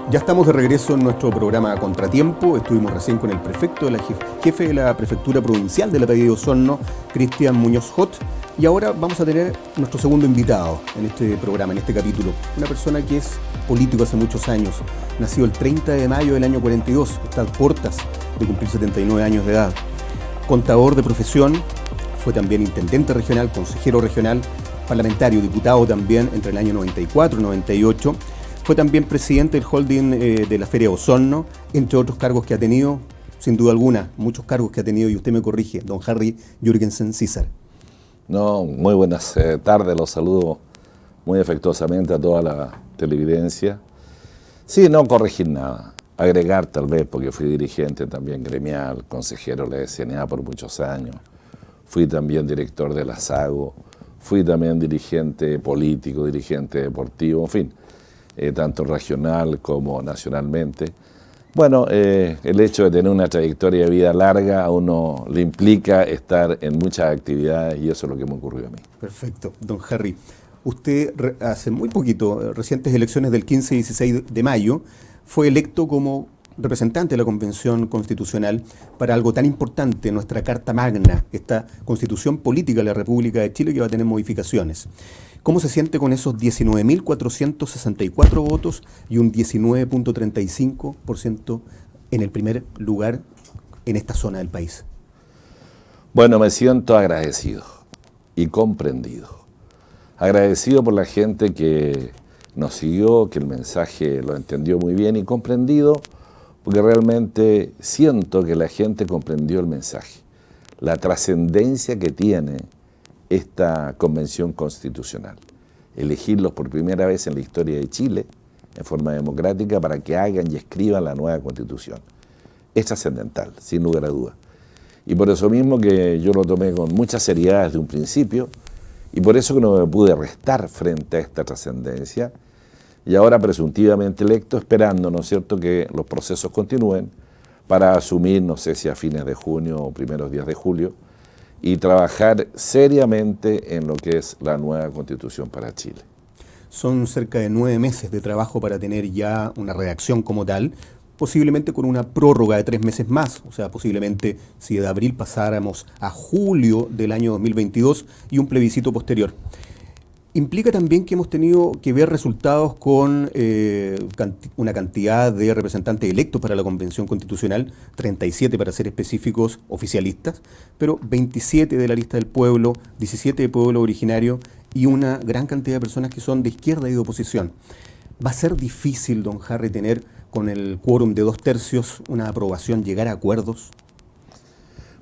Ya estamos de regreso en nuestro programa Contratiempo. Estuvimos recién con el prefecto de la jefe de la Prefectura Provincial de la Bahía de Osorno, Cristian Muñoz Hot. Y ahora vamos a tener nuestro segundo invitado en este programa, en este capítulo. Una persona que es político hace muchos años. Nació el 30 de mayo del año 42. Está a puertas de cumplir 79 años de edad. Contador de profesión. Fue también intendente regional, consejero regional, parlamentario, diputado también entre el año 94 y 98. Fue también presidente del holding de la Feria Osorno, entre otros cargos que ha tenido, sin duda alguna, muchos cargos que ha tenido, y usted me corrige, don Harry Jürgensen César. No, muy buenas tardes, los saludo muy afectuosamente a toda la televidencia. Sí, no corregir nada, agregar tal vez, porque fui dirigente también gremial, consejero de la SNA por muchos años, fui también director de la SAGO, fui también dirigente político, dirigente deportivo, en fin. Tanto regional como nacionalmente. Bueno, el hecho de tener una trayectoria de vida larga a uno le implica estar en muchas actividades y eso es lo que me ocurrió a mí. Perfecto. Don Harry, usted hace muy poquito, recientes elecciones del 15 y 16 de mayo, fue electo como representante de la Convención Constitucional para algo tan importante, nuestra Carta Magna, esta Constitución Política de la República de Chile que va a tener modificaciones. ¿Cómo se siente con esos 19.464 votos y un 19.35% en el primer lugar en esta zona del país? Bueno, me siento agradecido y comprendido. Agradecido por la gente que nos siguió, que el mensaje lo entendió muy bien, y comprendido porque realmente siento que la gente comprendió el mensaje, la trascendencia que tiene esta convención constitucional. Elegirlos por primera vez en la historia de Chile, en forma democrática, para que hagan y escriban la nueva constitución. Es trascendental, sin lugar a dudas. Y por eso mismo que yo lo tomé con mucha seriedad desde un principio, y por eso que no me pude restar frente a esta trascendencia, y ahora presuntivamente electo, esperando, ¿no es cierto?, que los procesos continúen para asumir, no sé si a fines de junio o primeros días de julio, y trabajar seriamente en lo que es la nueva Constitución para Chile. Son cerca de 9 meses de trabajo para tener ya una redacción como tal, posiblemente con una prórroga de 3 meses más, o sea, posiblemente si de abril pasáramos a julio del año 2022 y un plebiscito posterior. Implica también que hemos tenido que ver resultados con una cantidad de representantes electos para la Convención Constitucional, 37 para ser específicos oficialistas, pero 27 de la lista del pueblo, 17 de pueblo originario y una gran cantidad de personas que son de izquierda y de oposición. ¿Va a ser difícil, don Harry, tener con el quórum de 2/3 una aprobación, llegar a acuerdos?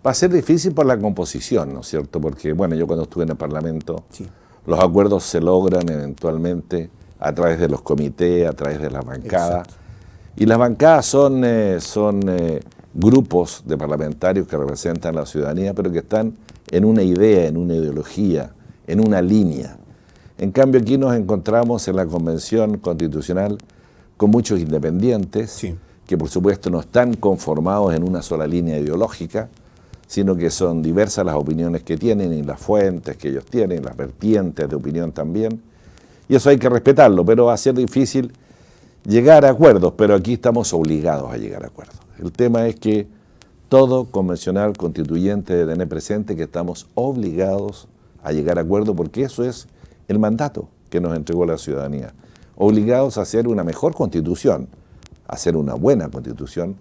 Va a ser difícil por la composición, ¿no es cierto? Porque, bueno, yo cuando estuve en el Parlamento, Sí. Los acuerdos se logran eventualmente a través de los comités, a través de las bancadas. Exacto. Y las bancadas son grupos de parlamentarios que representan a la ciudadanía, pero que están en una idea, en una ideología, en una línea. En cambio, aquí nos encontramos en la Convención Constitucional con muchos independientes, Sí. que por supuesto no están conformados en una sola línea ideológica, sino que son diversas las opiniones que tienen y las fuentes que ellos tienen, las vertientes de opinión también. Y eso hay que respetarlo, pero va a ser difícil llegar a acuerdos, pero aquí estamos obligados a llegar a acuerdos. El tema es que todo convencional constituyente debe tener presente que estamos obligados a llegar a acuerdos, porque eso es el mandato que nos entregó la ciudadanía. Obligados a hacer una mejor constitución, a hacer una buena constitución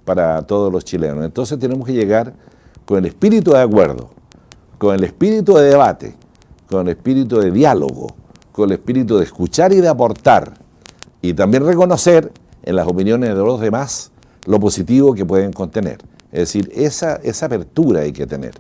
para todos los chilenos. Entonces tenemos que llegar con el espíritu de acuerdo, con el espíritu de debate, con el espíritu de diálogo, con el espíritu de escuchar y de aportar, y también reconocer en las opiniones de los demás lo positivo que pueden contener. Es decir, esa apertura hay que tener.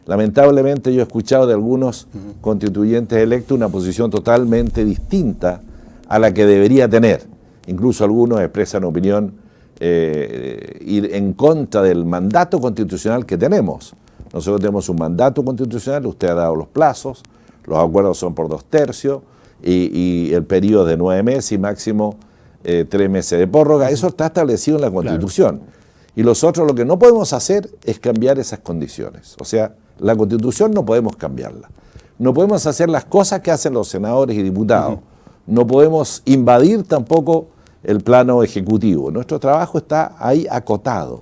Lamentablemente yo he escuchado de algunos constituyentes electos una posición totalmente distinta a la que debería tener. Incluso algunos expresan opinión ir en contra del mandato constitucional que tenemos. Nosotros tenemos un mandato constitucional, usted ha dado los plazos, los acuerdos son por 2/3 y el periodo de 9 meses y máximo 3 meses de prórroga. Eso está establecido en la Constitución. Claro. Y nosotros lo que no podemos hacer es cambiar esas condiciones. O sea, la Constitución no podemos cambiarla. No podemos hacer las cosas que hacen los senadores y diputados. No podemos invadir tampoco el plano ejecutivo. Nuestro trabajo está ahí acotado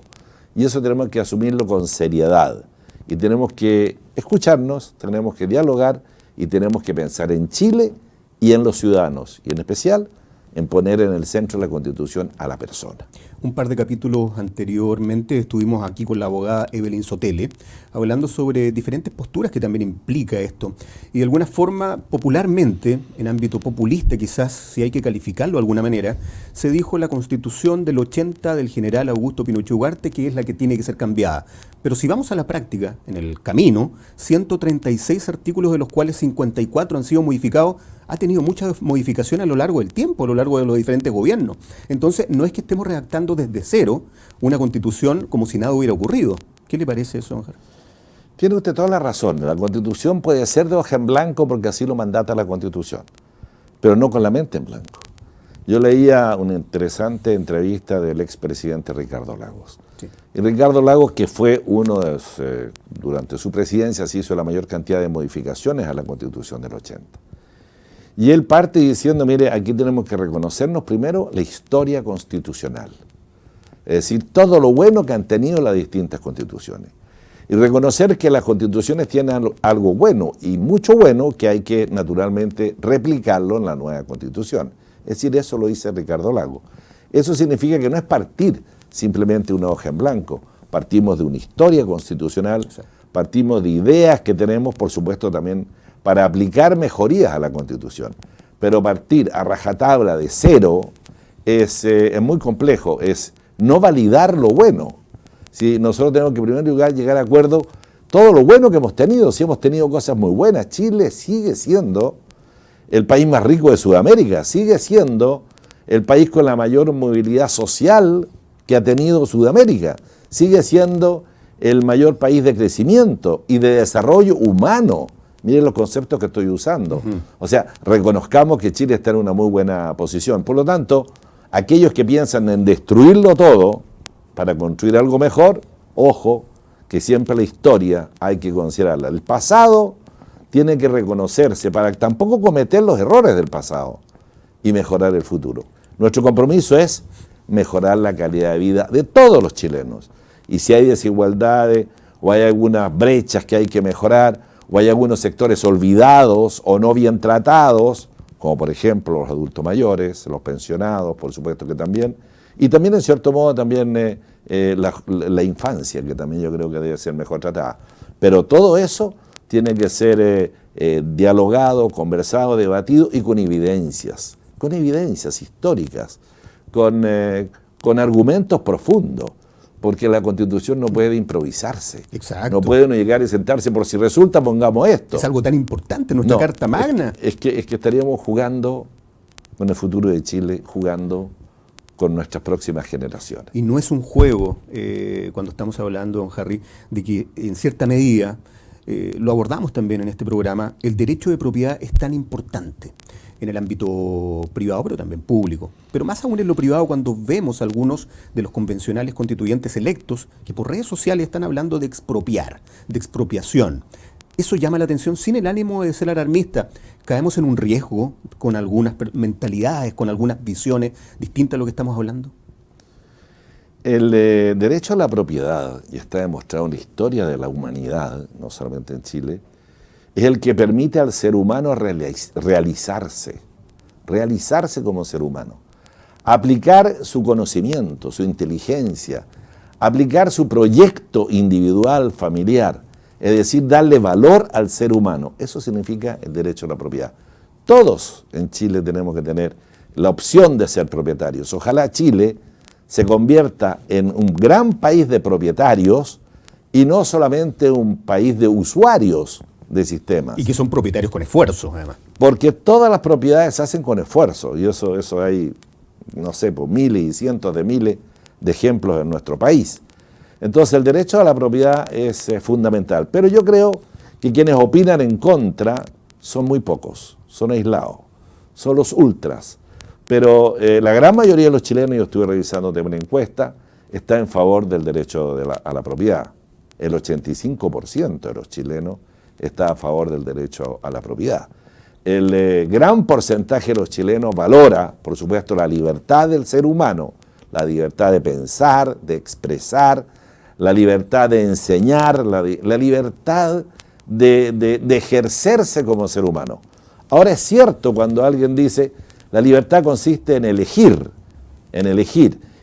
y eso tenemos que asumirlo con seriedad y tenemos que escucharnos, tenemos que dialogar y tenemos que pensar en Chile y en los ciudadanos y en especial en poner en el centro de la Constitución a la persona. Un par de capítulos anteriormente estuvimos aquí con la abogada Evelyn Sotele hablando sobre diferentes posturas que también implica esto. Y de alguna forma, popularmente, en ámbito populista quizás, si hay que calificarlo de alguna manera, se dijo la Constitución del 80 del general Augusto Pinochet Ugarte que es la que tiene que ser cambiada. Pero si vamos a la práctica, en el camino, 136 artículos de los cuales 54 han sido modificados, ha tenido muchas modificaciones a lo largo del tiempo, a lo largo de los diferentes gobiernos. Entonces, no es que estemos redactando desde cero una constitución como si nada hubiera ocurrido. ¿Qué le parece eso, don Gerardo? Tiene usted toda la razón. La Constitución puede ser de hoja en blanco porque así lo mandata la Constitución, pero no con la mente en blanco. Yo leía una interesante entrevista del expresidente Ricardo Lagos. Sí. Y Ricardo Lagos, que fue uno de los, durante su presidencia, se hizo la mayor cantidad de modificaciones a la Constitución del 80. Y él parte diciendo, mire, aquí tenemos que reconocernos primero la historia constitucional. Es decir, todo lo bueno que han tenido las distintas constituciones. Y reconocer que las constituciones tienen algo bueno y mucho bueno que hay que naturalmente replicarlo en la nueva constitución. Es decir, eso lo dice Ricardo Lagos. Eso significa que no es partir simplemente una hoja en blanco. Partimos de una historia constitucional, partimos de ideas que tenemos, por supuesto, también para aplicar mejorías a la Constitución. Pero partir a rajatabla de cero es muy complejo, es no validar lo bueno. Si nosotros tenemos que en primer lugar llegar a acuerdo todo lo bueno que hemos tenido, si hemos tenido cosas muy buenas. Chile sigue siendo el país más rico de Sudamérica, sigue siendo el país con la mayor movilidad social que ha tenido Sudamérica, sigue siendo el mayor país de crecimiento y de desarrollo humano. Miren los conceptos que estoy usando. O sea, reconozcamos que Chile está en una muy buena posición. Por lo tanto, aquellos que piensan en destruirlo todo para construir algo mejor, ojo, que siempre la historia hay que considerarla. El pasado tiene que reconocerse para tampoco cometer los errores del pasado y mejorar el futuro. Nuestro compromiso es mejorar la calidad de vida de todos los chilenos. Y si hay desigualdades o hay algunas brechas que hay que mejorar, o hay algunos sectores olvidados o no bien tratados, como por ejemplo los adultos mayores, los pensionados, por supuesto que también, y también en cierto modo también la infancia, que también yo creo que debe ser mejor tratada. Pero todo eso tiene que ser dialogado, conversado, debatido y con evidencias históricas, con argumentos profundos. Porque la Constitución no puede improvisarse. Exacto. No puede uno llegar y sentarse por si resulta, pongamos esto. Es algo tan importante, nuestra Carta Magna. Es que estaríamos jugando con el futuro de Chile, jugando con nuestras próximas generaciones. Y no es un juego, cuando estamos hablando, don Harry, de que en cierta medida, lo abordamos también en este programa, el derecho de propiedad es tan importante en el ámbito privado, pero también público. Pero más aún en lo privado, cuando vemos algunos de los convencionales constituyentes electos que por redes sociales están hablando de expropiar, de expropiación. Eso llama la atención sin el ánimo de ser alarmista. Caemos en un riesgo con algunas mentalidades, con algunas visiones distintas a lo que estamos hablando. El derecho a la propiedad, y está demostrado en la historia de la humanidad, no solamente en Chile, es el que permite al ser humano realizarse como ser humano, aplicar su conocimiento, su inteligencia, aplicar su proyecto individual, familiar, es decir, darle valor al ser humano. Eso significa el derecho a la propiedad. Todos en Chile tenemos que tener la opción de ser propietarios. Ojalá Chile se convierta en un gran país de propietarios y no solamente un país de usuarios de sistemas. Y que son propietarios con esfuerzo, además. Porque todas las propiedades se hacen con esfuerzo, y eso hay, no sé, pues miles y cientos de miles de ejemplos en nuestro país. Entonces el derecho a la propiedad es fundamental. Pero yo creo que quienes opinan en contra son muy pocos, son aislados, son los ultras. Pero la gran mayoría de los chilenos, yo estuve revisando una encuesta, está en favor del derecho a la propiedad. El 85% de los chilenos está a favor del derecho a la propiedad. el gran porcentaje de los chilenos valora, por supuesto, la libertad del ser humano, la libertad de pensar, de expresar, la libertad de enseñar, la libertad de ejercerse como ser humano. Ahora es cierto cuando alguien dice, la libertad consiste en elegir,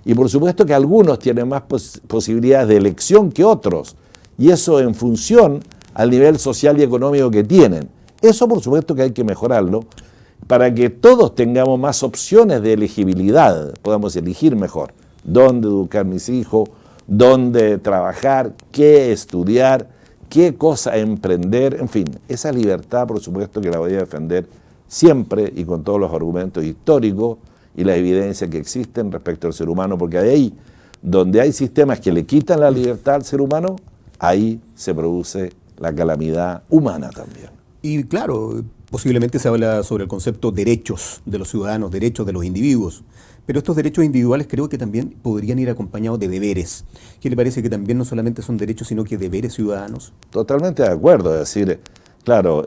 y por supuesto que algunos tienen más posibilidades de elección que otros, y eso en función al nivel social y económico que tienen. Eso por supuesto que hay que mejorarlo para que todos tengamos más opciones de elegibilidad, podamos elegir mejor dónde educar a mis hijos, dónde trabajar, qué estudiar, qué cosa emprender, en fin, esa libertad por supuesto que la voy a defender siempre y con todos los argumentos históricos y las evidencias que existen respecto al ser humano, porque de ahí, donde hay sistemas que le quitan la libertad al ser humano, ahí se produce la calamidad humana también. Y claro, posiblemente se habla sobre el concepto derechos de los ciudadanos, derechos de los individuos, pero estos derechos individuales creo que también podrían ir acompañados de deberes. ¿Qué le parece que también no solamente son derechos, sino que deberes ciudadanos? Totalmente de acuerdo, es decir, claro,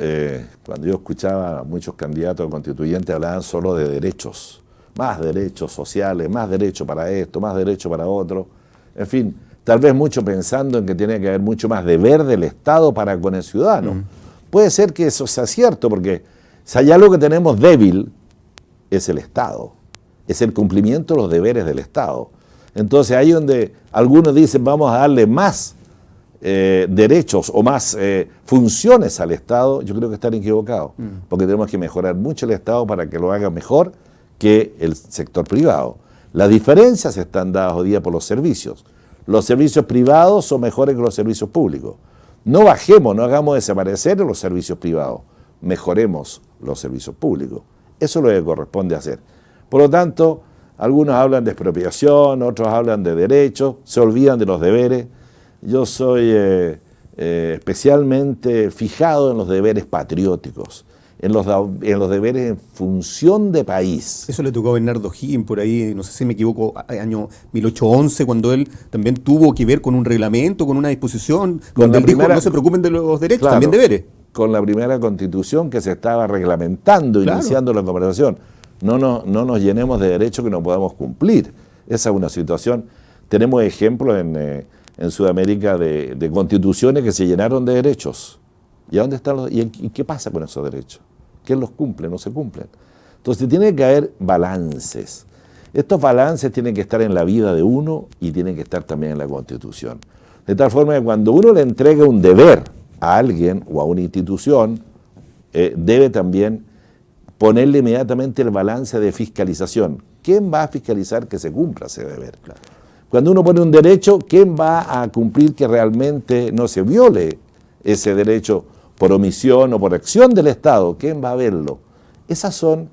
cuando yo escuchaba a muchos candidatos constituyentes hablaban solo de derechos, más derechos sociales, más derecho para esto, más derecho para otro, en fin, tal vez mucho pensando en que tiene que haber mucho más deber del Estado para con el ciudadano. Puede ser que eso sea cierto, porque si hay algo que tenemos débil, es el Estado, es el cumplimiento de los deberes del Estado. Entonces ahí donde algunos dicen vamos a darle más derechos o más funciones al Estado, yo creo que están equivocados, porque tenemos que mejorar mucho el Estado para que lo haga mejor que el sector privado. Las diferencias están dadas hoy día por los servicios. Los servicios privados son mejores que los servicios públicos. No bajemos, no hagamos desaparecer los servicios privados, mejoremos los servicios públicos. Eso es lo que corresponde hacer. Por lo tanto, algunos hablan de expropiación, otros hablan de derechos, se olvidan de los deberes. Yo soy especialmente fijado en los deberes patrióticos, en los deberes en función de país. Eso le tocó a Bernardo Higgins por ahí, no sé si me equivoco, año 1811, cuando él también tuvo que ver con un reglamento, con una disposición, donde él dijo, no se preocupen de los derechos, claro, también deberes. Con la primera constitución que se estaba reglamentando, claro, iniciando la conversación. No nos llenemos de derechos que no podamos cumplir. Esa es una situación. Tenemos ejemplos en Sudamérica de constituciones que se llenaron de derechos. ¿Y a dónde están y qué pasa con esos derechos? ¿Quién los cumple? No se cumplen. Entonces tiene que haber balances. Estos balances tienen que estar en la vida de uno y tienen que estar también en la Constitución. De tal forma que cuando uno le entrega un deber a alguien o a una institución, debe también ponerle inmediatamente el balance de fiscalización. ¿Quién va a fiscalizar que se cumpla ese deber? Claro. Cuando uno pone un derecho, ¿quién va a cumplir que realmente no se viole ese derecho por omisión o por acción del Estado? ¿Quién va a verlo? Esas son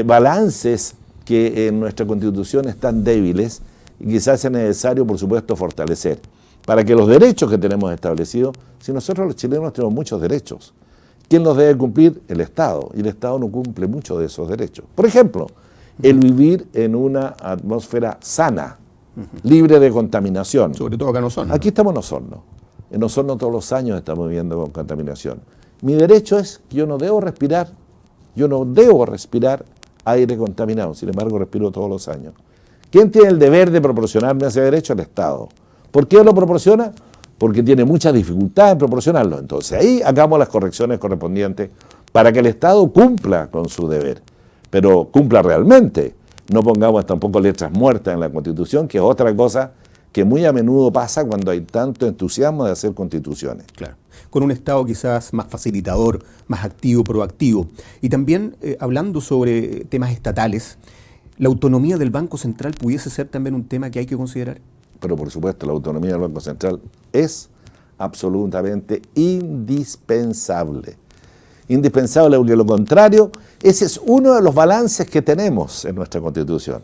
balances que en nuestra Constitución están débiles y quizás sea necesario, por supuesto, fortalecer. Para que los derechos que tenemos establecidos, si nosotros los chilenos tenemos muchos derechos, ¿quién los debe cumplir? El Estado. Y el Estado no cumple muchos de esos derechos. Por ejemplo, el vivir en una atmósfera sana, libre de contaminación. Sobre todo acá en Osorno. Aquí estamos en Osorno. En Osorno todos los años estamos viviendo con contaminación. Mi derecho es que yo no debo respirar aire contaminado, sin embargo respiro todos los años. ¿Quién tiene el deber de proporcionarme ese derecho? El Estado. ¿Por qué lo proporciona? Porque tiene mucha dificultad en proporcionarlo. Entonces ahí hagamos las correcciones correspondientes para que el Estado cumpla con su deber, pero cumpla realmente. No pongamos tampoco letras muertas en la Constitución, que es otra cosa que muy a menudo pasa cuando hay tanto entusiasmo de hacer constituciones. Claro, con un Estado quizás más facilitador, más activo, proactivo. Y también, hablando sobre temas estatales, ¿la autonomía del Banco Central pudiese ser también un tema que hay que considerar? Pero por supuesto, la autonomía del Banco Central es absolutamente indispensable. Indispensable porque lo contrario, ese es uno de los balances que tenemos en nuestra Constitución.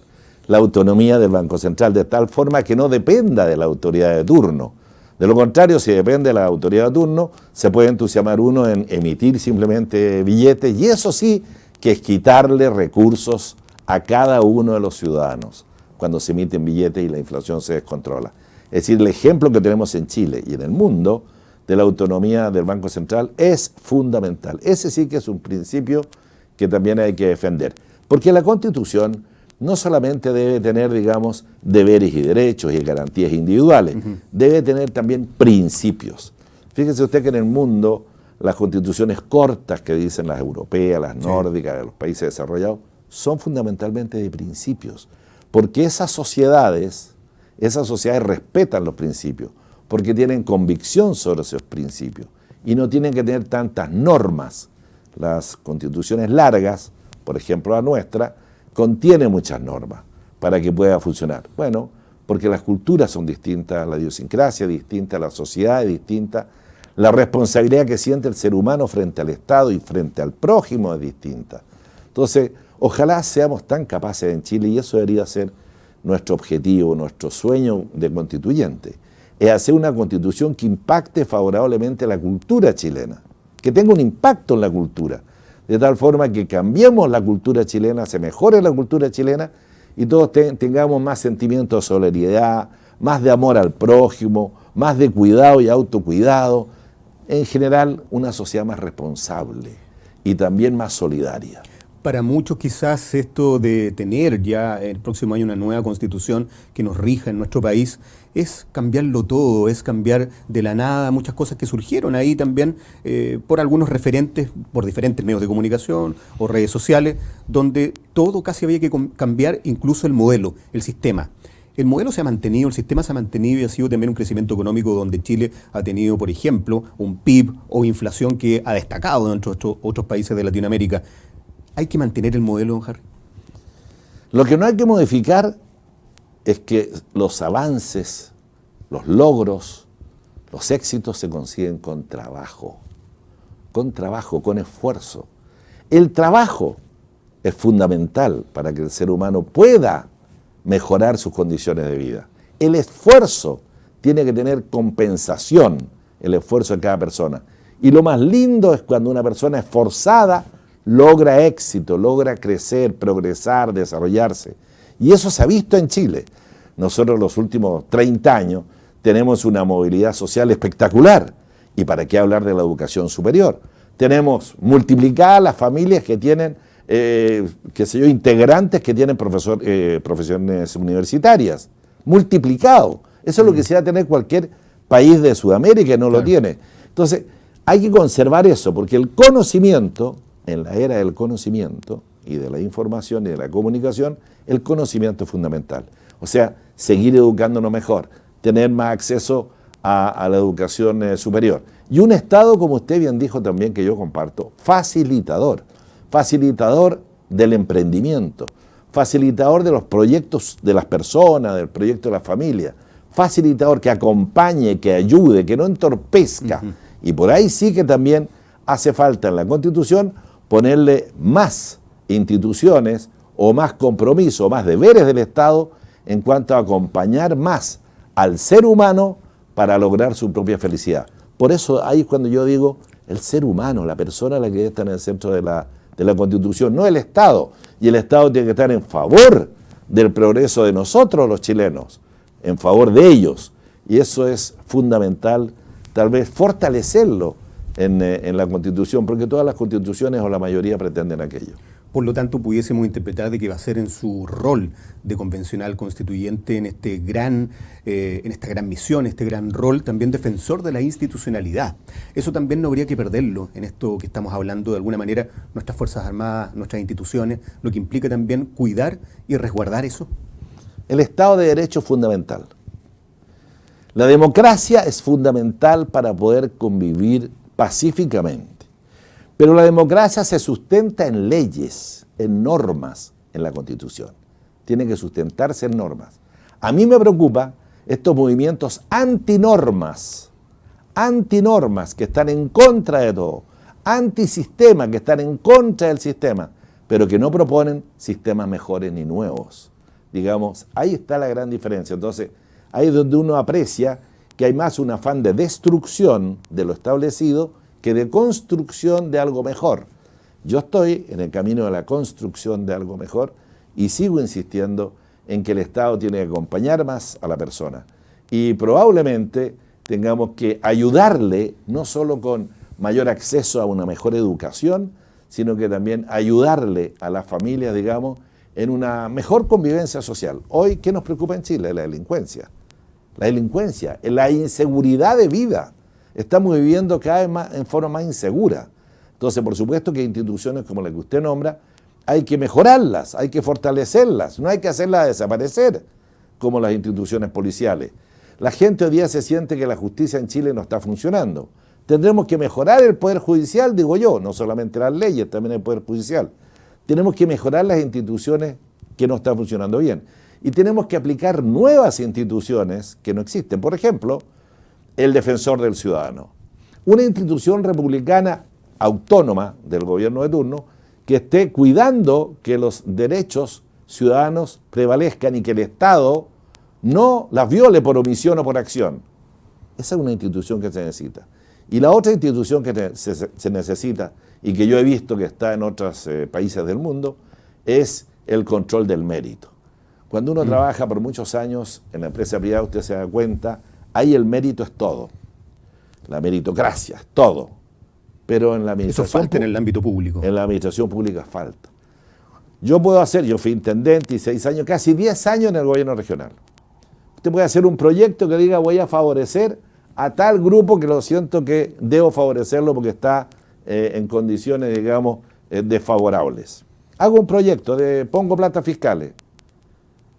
La autonomía del Banco Central, de tal forma que no dependa de la autoridad de turno. De lo contrario, si depende de la autoridad de turno, se puede entusiasmar uno en emitir simplemente billetes, y eso sí que es quitarle recursos a cada uno de los ciudadanos cuando se emiten billetes y la inflación se descontrola. Es decir, el ejemplo que tenemos en Chile y en el mundo de la autonomía del Banco Central es fundamental. Ese sí que es un principio que también hay que defender. Porque la Constitución no solamente debe tener, digamos, deberes y derechos y garantías individuales, debe tener también principios. Fíjese usted que en el mundo las constituciones cortas que dicen las europeas, las nórdicas, de los países desarrollados, son fundamentalmente de principios. Porque esas sociedades respetan los principios, porque tienen convicción sobre esos principios y no tienen que tener tantas normas. Las constituciones largas, por ejemplo la nuestra, contiene muchas normas para que pueda funcionar. Bueno, porque las culturas son distintas, la idiosincrasia es distinta, la sociedad es distinta, la responsabilidad que siente el ser humano frente al Estado y frente al prójimo es distinta. Entonces, ojalá seamos tan capaces en Chile, y eso debería ser nuestro objetivo, nuestro sueño de constituyente, es hacer una constitución que impacte favorablemente la cultura chilena, que tenga un impacto en la cultura, de tal forma que cambiemos la cultura chilena, se mejore la cultura chilena y todos tengamos más sentimiento de solidaridad, más de amor al prójimo, más de cuidado y autocuidado, en general una sociedad más responsable y también más solidaria. Para muchos quizás esto de tener ya el próximo año una nueva constitución que nos rija en nuestro país es cambiarlo todo, es cambiar de la nada muchas cosas que surgieron ahí también por algunos referentes, por diferentes medios de comunicación o redes sociales, donde todo casi había que cambiar, incluso el modelo, el sistema. El modelo se ha mantenido, el sistema se ha mantenido y ha sido también un crecimiento económico donde Chile ha tenido, por ejemplo, un PIB o inflación que ha destacado dentro de otros países de Latinoamérica. ¿Hay que mantener el modelo, don Harry? Lo que no hay que modificar es que los avances, los logros, los éxitos se consiguen con trabajo, con esfuerzo. El trabajo es fundamental para que el ser humano pueda mejorar sus condiciones de vida. El esfuerzo tiene que tener compensación, el esfuerzo de cada persona. Y lo más lindo es cuando una persona esforzada logra éxito, logra crecer, progresar, desarrollarse. Y eso se ha visto en Chile. Nosotros los últimos 30 años tenemos una movilidad social espectacular. ¿Y para qué hablar de la educación superior? Tenemos multiplicadas las familias que tienen, integrantes que tienen profesiones universitarias. Multiplicado. Eso es lo que se va a tener cualquier país de Sudamérica y no lo tiene. Entonces, hay que conservar eso, porque el conocimiento, en la era del conocimiento y de la información y de la comunicación, el conocimiento es fundamental. O sea, seguir educándonos mejor, tener más acceso a la educación superior. Y un Estado, como usted bien dijo también, que yo comparto, facilitador del emprendimiento, facilitador de los proyectos de las personas, del proyecto de la familia, facilitador que acompañe, que ayude, que no entorpezca. Y por ahí sí que también hace falta en la Constitución ponerle más instituciones o más compromiso, más deberes del Estado en cuanto a acompañar más al ser humano para lograr su propia felicidad. Por eso ahí es cuando yo digo el ser humano, la persona la que está en el centro de la Constitución, no el Estado. Y el Estado tiene que estar en favor del progreso de nosotros los chilenos, en favor de ellos. Y eso es fundamental, tal vez fortalecerlo en la Constitución, porque todas las constituciones o la mayoría pretenden aquello. Por lo tanto, pudiésemos interpretar de que va a ser en su rol de convencional constituyente en esta gran misión, este gran rol, también defensor de la institucionalidad. Eso también no habría que perderlo en esto que estamos hablando, de alguna manera, nuestras Fuerzas Armadas, nuestras instituciones, lo que implica también cuidar y resguardar eso. El Estado de Derecho es fundamental. La democracia es fundamental para poder convivir pacíficamente. Pero la democracia se sustenta en leyes, en normas, en la Constitución. Tiene que sustentarse en normas. A mí me preocupa estos movimientos antinormas que están en contra de todo, antisistema, que están en contra del sistema, pero que no proponen sistemas mejores ni nuevos. Digamos, ahí está la gran diferencia. Entonces, ahí es donde uno aprecia que hay más un afán de destrucción de lo establecido que de construcción de algo mejor. Yo estoy en el camino de la construcción de algo mejor y sigo insistiendo en que el Estado tiene que acompañar más a la persona. Y probablemente tengamos que ayudarle, no solo con mayor acceso a una mejor educación, sino que también ayudarle a las familias, digamos, en una mejor convivencia social. Hoy, ¿qué nos preocupa en Chile? La delincuencia. La delincuencia, la inseguridad de vida. Estamos viviendo cada vez más en forma más insegura. Entonces, por supuesto que instituciones como la que usted nombra, hay que mejorarlas, hay que fortalecerlas, no hay que hacerlas desaparecer, como las instituciones policiales. La gente hoy día se siente que la justicia en Chile no está funcionando. Tendremos que mejorar el Poder Judicial, digo yo, no solamente las leyes, también el Poder Judicial. Tenemos que mejorar las instituciones que no están funcionando bien. Y tenemos que aplicar nuevas instituciones que no existen. Por ejemplo, el Defensor del Ciudadano. Una institución republicana autónoma del gobierno de turno que esté cuidando que los derechos ciudadanos prevalezcan y que el Estado no las viole por omisión o por acción. Esa es una institución que se necesita. Y la otra institución que se necesita y que yo he visto que está en otros países del mundo es el control del mérito. Cuando uno trabaja por muchos años en la empresa privada, usted se da cuenta, ahí el mérito es todo. La meritocracia es todo. Pero en la administración... Eso falta en el ámbito público. En la administración pública falta. Yo fui intendente y 6 años, casi 10 años en el gobierno regional. Usted puede hacer un proyecto que diga voy a favorecer a tal grupo que lo siento que debo favorecerlo porque está en condiciones, digamos, desfavorables. Hago un proyecto, pongo plata fiscales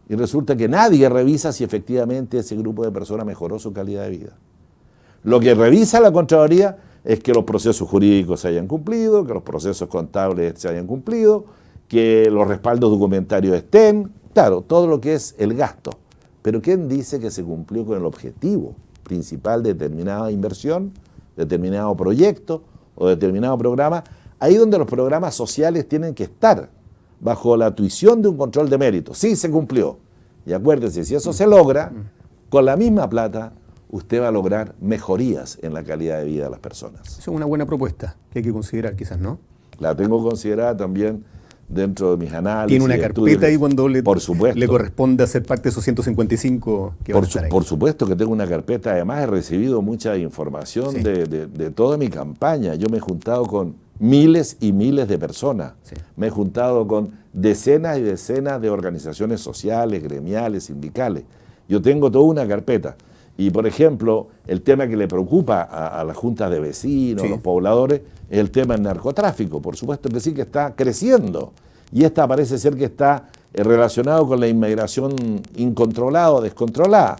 y resulta que nadie revisa si efectivamente ese grupo de personas mejoró su calidad de vida. Lo que revisa la Contraloría es que los procesos jurídicos se hayan cumplido, que los procesos contables se hayan cumplido, que los respaldos documentarios estén, claro, todo lo que es el gasto. Pero ¿quién dice que se cumplió con el objetivo principal de determinada inversión, determinado proyecto o determinado programa? Ahí donde los programas sociales tienen que estar, bajo la tuición de un control de mérito. Sí, se cumplió. Y acuérdense, si eso se logra, con la misma plata, usted va a lograr mejorías en la calidad de vida de las personas. Esa es una buena propuesta que hay que considerar quizás, ¿no? La tengo considerada también dentro de mis análisis. Tiene una carpeta ahí cuando le corresponde hacer parte de esos 155 que van a estar ahí. Por supuesto que tengo una carpeta. Además he recibido mucha información de toda mi campaña. Yo me he juntado con miles y miles de personas. Sí. Me he juntado con decenas y decenas de organizaciones sociales, gremiales, sindicales. Yo tengo toda una carpeta. Y, por ejemplo, el tema que le preocupa a las juntas de vecinos, los pobladores, es el tema del narcotráfico. Por supuesto que sí, que está creciendo. Y esta parece ser que está relacionado con la inmigración incontrolada o descontrolada.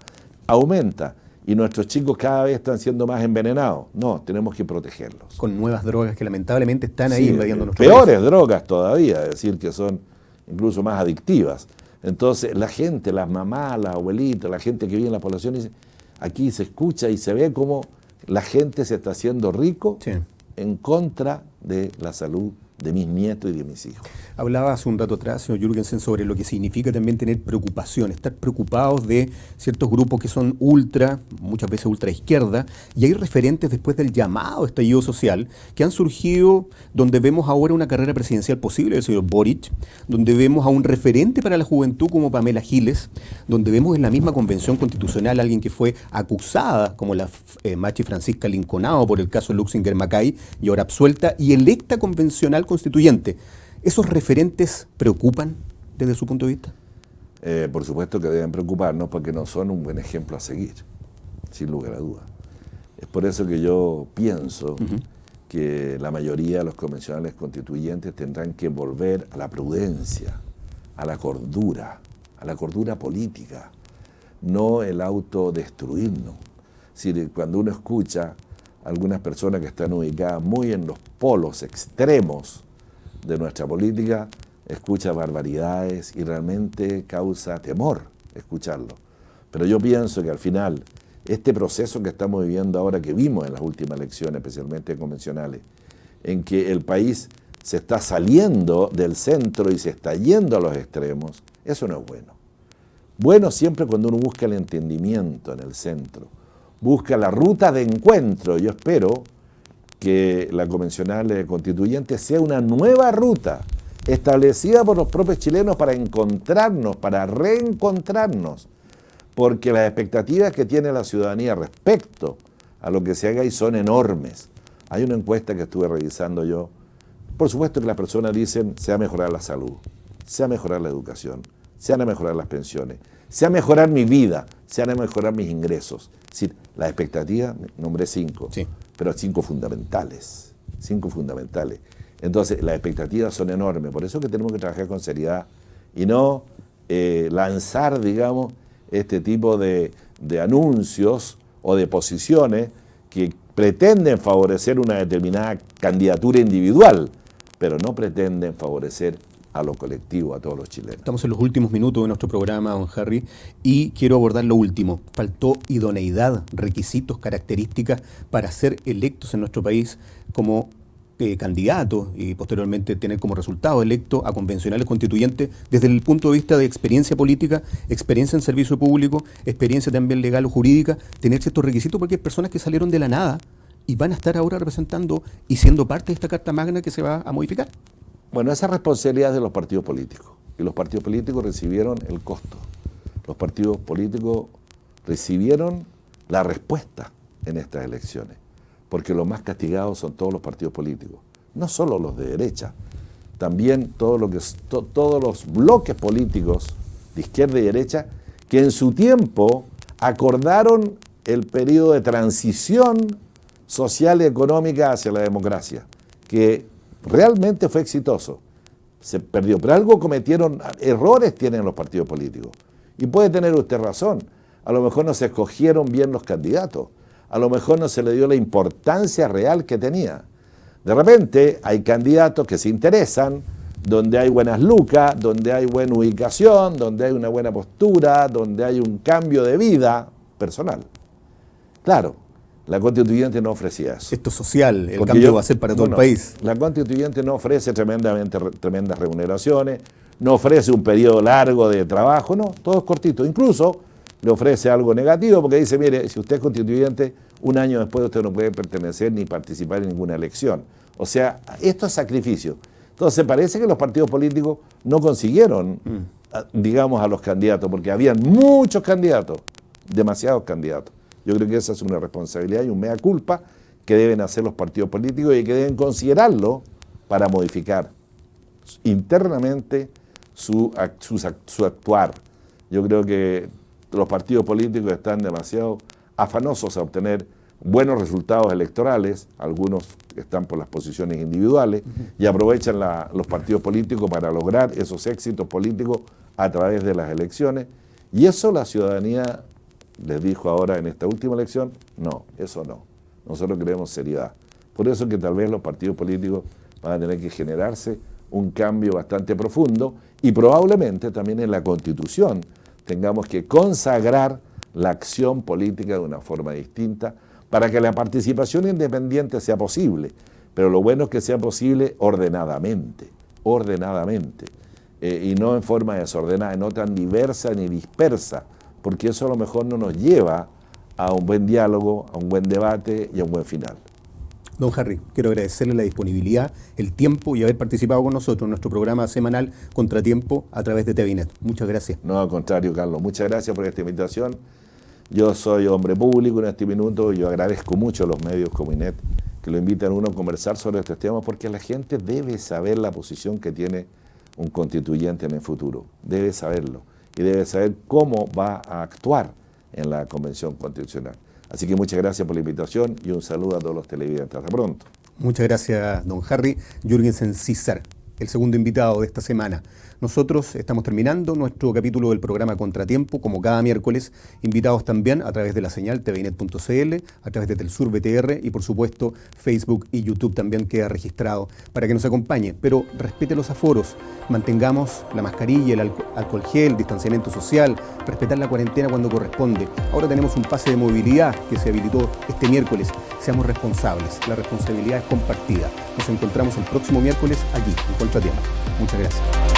Aumenta. Y nuestros chicos cada vez están siendo más envenenados. No, tenemos que protegerlos. Con nuevas drogas que lamentablemente están ahí invadiendo nuestro país. Peores drogas todavía, es decir, que son incluso más adictivas. Entonces, la gente, las mamás, las abuelitas, la gente que vive en las poblaciones, aquí se escucha y se ve cómo la gente se está haciendo rico en contra de la salud de mis nietos y de mis hijos. Hablaba hace un rato atrás, señor Jürgensen, sobre lo que significa también tener preocupación, estar preocupados de ciertos grupos que son muchas veces ultra izquierda, y hay referentes después del llamado estallido social que han surgido donde vemos ahora una carrera presidencial posible del señor Boric, donde vemos a un referente para la juventud como Pamela Giles, donde vemos en la misma convención constitucional a alguien que fue acusada como la Machi Francisca Linconao por el caso Luxinger Macay y ahora absuelta y electa convencional constituyente. ¿Esos referentes preocupan desde su punto de vista? Por supuesto que deben preocuparnos porque no son un buen ejemplo a seguir, sin lugar a dudas. Es por eso que yo pienso que la mayoría de los convencionales constituyentes tendrán que volver a la prudencia, a la cordura política, no el autodestruirnos. Es decir, cuando uno escucha a algunas personas que están ubicadas muy en los polos extremos de nuestra política, escucha barbaridades y realmente causa temor escucharlo. Pero yo pienso que al final, este proceso que estamos viviendo ahora, que vimos en las últimas elecciones, especialmente convencionales, en que el país se está saliendo del centro y se está yendo a los extremos, eso no es bueno. Bueno siempre cuando uno busca el entendimiento en el centro, busca la ruta de encuentro. Yo espero que la convencional constituyente sea una nueva ruta establecida por los propios chilenos para encontrarnos, para reencontrarnos, porque las expectativas que tiene la ciudadanía respecto a lo que se haga ahí son enormes. Hay una encuesta que estuve revisando yo. Por supuesto que las personas dicen, se va a mejorar la salud, se va a mejorar la educación, se van a mejorar las pensiones, se va a mejorar mi vida, se van a mejorar mis ingresos. Es decir, las expectativas, nombré 5, Sí. pero 5 fundamentales. 5 fundamentales. Entonces, las expectativas son enormes. Por eso que tenemos que trabajar con seriedad y no lanzar, digamos, este tipo de anuncios o de posiciones que pretenden favorecer una determinada candidatura individual, pero no pretenden favorecer a lo colectivo, a todos los chilenos. Estamos en los últimos minutos de nuestro programa, don Harry, y quiero abordar lo último. Faltó idoneidad, requisitos, características para ser electos en nuestro país como candidatos y posteriormente tener como resultado electo a convencionales constituyentes desde el punto de vista de experiencia política, experiencia en servicio público, experiencia también legal o jurídica, tener ciertos requisitos porque hay personas que salieron de la nada y van a estar ahora representando y siendo parte de esta Carta Magna que se va a modificar. Bueno, esa responsabilidad es de los partidos políticos y los partidos políticos recibieron el costo. Los partidos políticos recibieron la respuesta en estas elecciones, porque los más castigados son todos los partidos políticos, no solo los de derecha, también todos los bloques políticos de izquierda y derecha que en su tiempo acordaron el periodo de transición social y económica hacia la democracia, que realmente fue exitoso. Se perdió, pero algo cometieron, errores tienen los partidos políticos. Y puede tener usted razón, a lo mejor no se escogieron bien los candidatos, a lo mejor no se le dio la importancia real que tenía. De repente hay candidatos que se interesan, donde hay buenas lucas, donde hay buena ubicación, donde hay una buena postura, donde hay un cambio de vida personal. Claro, la constituyente no ofrecía eso. Esto es social, el cambio va a ser para todo el país. La constituyente no ofrece tremendas remuneraciones, no ofrece un periodo largo de trabajo, no, todo es cortito. Incluso le ofrece algo negativo porque dice, mire, si usted es constituyente, un año después usted no puede pertenecer ni participar en ninguna elección. O sea, esto es sacrificio. Entonces parece que los partidos políticos no consiguieron, digamos, a los candidatos, porque habían muchos candidatos, demasiados candidatos. Yo creo que esa es una responsabilidad y un mea culpa que deben hacer los partidos políticos y que deben considerarlo para modificar internamente su actuar. Yo creo que los partidos políticos están demasiado afanosos a obtener buenos resultados electorales, algunos están por las posiciones individuales y aprovechan los partidos políticos para lograr esos éxitos políticos a través de las elecciones, y eso la ciudadanía les dijo ahora en esta última elección, no, eso no. Nosotros queremos seriedad. Por eso que tal vez los partidos políticos van a tener que generarse un cambio bastante profundo y probablemente también en la Constitución tengamos que consagrar la acción política de una forma distinta para que la participación independiente sea posible. Pero lo bueno es que sea posible ordenadamente, y no en forma desordenada, no tan diversa ni dispersa, porque eso a lo mejor no nos lleva a un buen diálogo, a un buen debate y a un buen final. Don Harry, quiero agradecerle la disponibilidad, el tiempo y haber participado con nosotros en nuestro programa semanal Contratiempo a través de TVNet. Muchas gracias. No, al contrario, Carlos. Muchas gracias por esta invitación. Yo soy hombre público en este minuto y yo agradezco mucho a los medios como INET que lo invitan a uno a conversar sobre estos temas, porque la gente debe saber la posición que tiene un constituyente en el futuro. Debe saberlo y debe saber cómo va a actuar en la Convención Constitucional. Así que muchas gracias por la invitación y un saludo a todos los televidentes. Hasta pronto. Muchas gracias, don Harry Jürgensen César, el segundo invitado de esta semana. Nosotros estamos terminando nuestro capítulo del programa Contratiempo, como cada miércoles, invitados también a través de la señal tvnet.cl, a través de Telsur BTR y por supuesto Facebook y YouTube también queda registrado para que nos acompañe, pero respete los aforos, mantengamos la mascarilla, el alcohol gel, distanciamiento social, respetar la cuarentena cuando corresponde. Ahora tenemos un pase de movilidad que se habilitó este miércoles. Seamos responsables, la responsabilidad es compartida. Nos encontramos el próximo miércoles aquí, en Contratiempo. Muchas gracias.